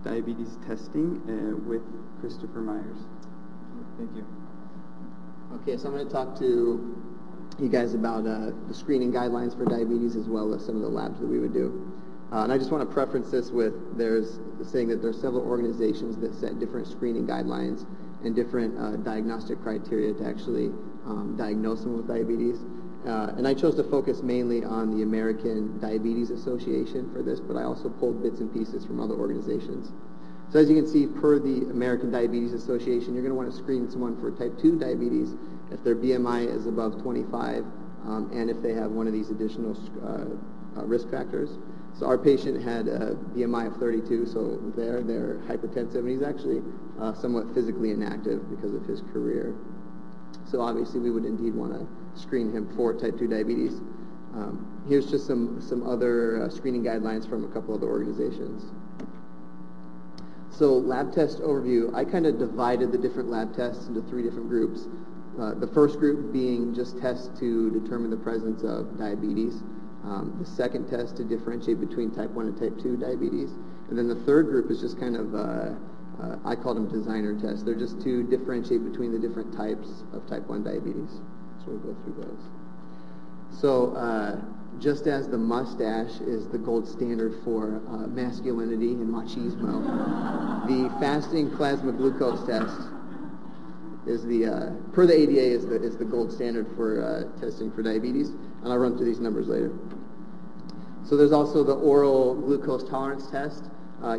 Diabetes testing with Christopher Myers. Thank you. Okay, so I'm going to talk to you guys about the screening guidelines for diabetes as well as some of the labs that we would do. And I just want to preference this with saying that there's several organizations that set different screening guidelines and different diagnostic criteria to actually diagnose someone with diabetes. And I chose to focus mainly on the American Diabetes Association for this, but I also pulled bits and pieces from other organizations. So as you can see, per the American Diabetes Association, you're going to want to screen someone for type 2 diabetes if their BMI is above 25 and if they have one of these additional risk factors. So our patient had a BMI of 32, so they're hypertensive, and he's actually somewhat physically inactive because of his career. So obviously we would indeed want to screen him for type 2 diabetes. Here's just some other screening guidelines from a couple other organizations. So lab test overview, I kind of divided the different lab tests into 3 different groups. The first group being just tests to determine the presence of diabetes. The second test to differentiate between type 1 and type 2 diabetes. And then the third group is just kind of, I call them designer tests. They're just to differentiate between the different types of type 1 diabetes. So we'll go through those. So just as the mustache is the gold standard for masculinity and machismo, the fasting plasma glucose test is the, per the ADA, is the gold standard for testing for diabetes. And I'll run through these numbers later. So there's also the oral glucose tolerance test.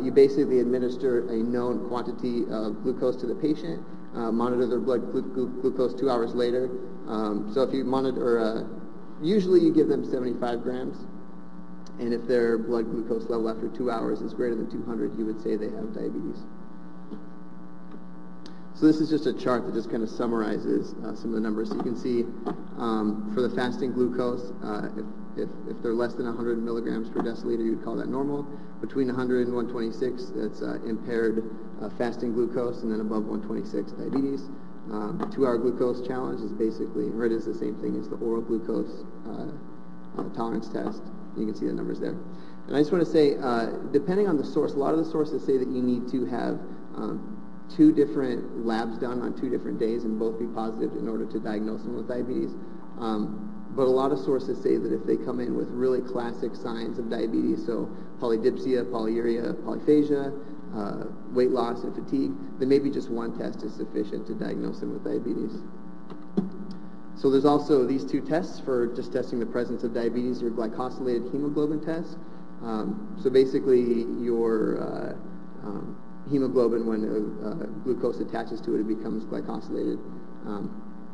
You basically administer a known quantity of glucose to the patient, monitor their blood glucose 2 hours later. So if you monitor, usually you give them 75 grams, and if their blood glucose level after 2 hours is greater than 200, you would say they have diabetes. So this is just a chart that just kind of summarizes some of the numbers. So you can see for the fasting glucose, if they're less than 100 milligrams per deciliter, you would call that normal. Between 100 and 126, that's impaired fasting glucose, and then above 126, diabetes. The 2-hour glucose challenge is basically, or it is the same thing as the oral glucose tolerance test. You can see the numbers there. And I just want to say, depending on the source, a lot of the sources say that you need to have 2 different labs done on 2 different days and both be positive in order to diagnose them with diabetes. But a lot of sources say that if they come in with really classic signs of diabetes, so polydipsia, polyuria, polyphagia, weight loss, and fatigue, then maybe just one test is sufficient to diagnose them with diabetes. So there's also these 2 tests for just testing the presence of diabetes, your glycosylated hemoglobin test. So basically your hemoglobin, when glucose attaches to it, it becomes glycosylated.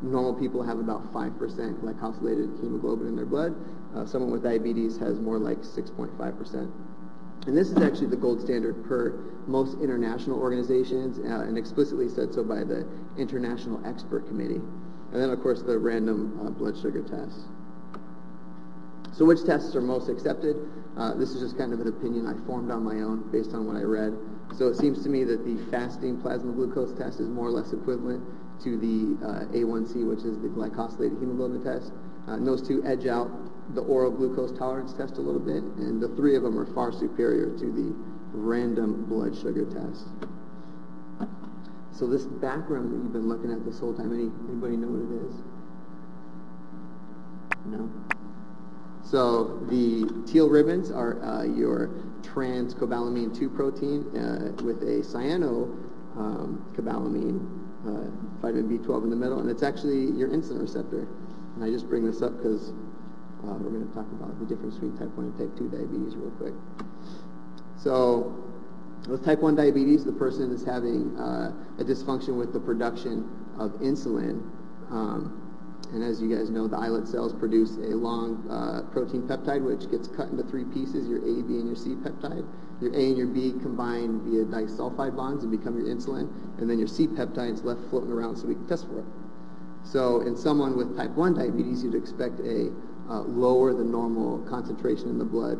Normal people have about 5% glycosylated hemoglobin in their blood. Someone with diabetes has more like 6.5%. And this is actually the gold standard per most international organizations and explicitly said so by the International Expert Committee. And then, of course, the random blood sugar tests. So which tests are most accepted? This is just kind of an opinion I formed on my own based on what I read. So it seems to me that the fasting plasma glucose test is more or less equivalent to the A1C, which is the glycosylated hemoglobin test. And those 2 edge out the oral glucose tolerance test a little bit, and the 3 of them are far superior to the random blood sugar test. So this background that you've been looking at this whole time, anybody know what it is? No? So the teal ribbons are your trans-cobalamin 2 protein with a cyanocobalamin vitamin B12 in the middle, and it's actually your insulin receptor. And I just bring this up because we're going to talk about the difference between type 1 and type 2 diabetes real quick. So with type 1 diabetes, the person is having a dysfunction with the production of insulin. And as you guys know, the islet cells produce a long protein peptide, which gets cut into 3 pieces, your A, B, and your C peptide. Your A and your B combine via disulfide bonds and become your insulin, and then your C peptide is left floating around so we can test for it. So in someone with type 1 diabetes, you'd expect a lower than normal concentration in the blood.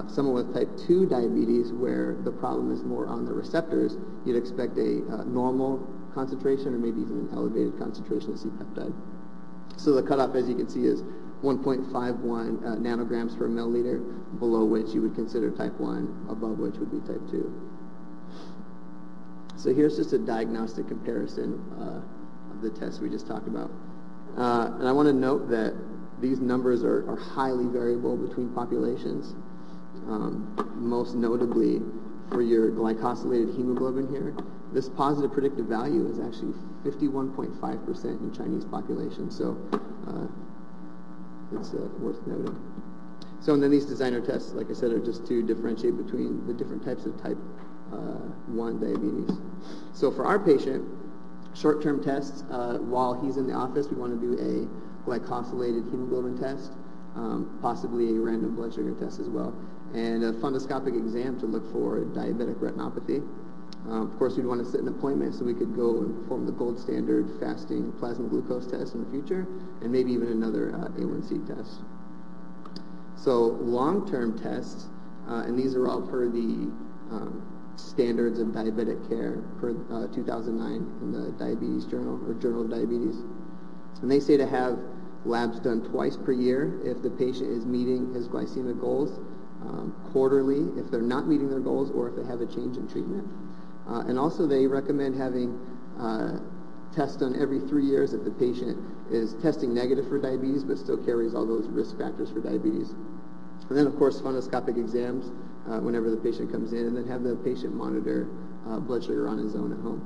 Someone with type 2 diabetes, where the problem is more on the receptors, you'd expect a normal concentration or maybe even an elevated concentration of C peptide. So the cutoff, as you can see, is 1.51 nanograms per milliliter, below which you would consider type 1, above which would be type 2. So here's just a diagnostic comparison of the tests we just talked about. And I want to note that these numbers are highly variable between populations. Most notably, for your glycosylated hemoglobin here, this positive predictive value is actually 51.5% in Chinese population. So it's worth noting. So, and then these designer tests, like I said, are just to differentiate between the different types of type 1 diabetes. So for our patient, short-term tests, while he's in the office, we want to do a glycosylated hemoglobin test, possibly a random blood sugar test as well, and a fundoscopic exam to look for diabetic retinopathy. Of course, we'd want to set an appointment so we could go and perform the gold standard fasting plasma glucose test in the future, and maybe even another A1C test. So long-term tests, and these are all per the standards of diabetic care per 2009 in the Diabetes Journal, or Journal of Diabetes. And they say to have labs done twice per year if the patient is meeting his glycemic goals, quarterly if they're not meeting their goals, or if they have a change in treatment. And also they recommend having tests done every 3 years if the patient is testing negative for diabetes but still carries all those risk factors for diabetes. And then, of course, fundoscopic exams whenever the patient comes in, and then have the patient monitor blood sugar on his own at home.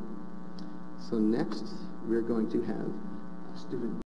So next, we're going to have a student.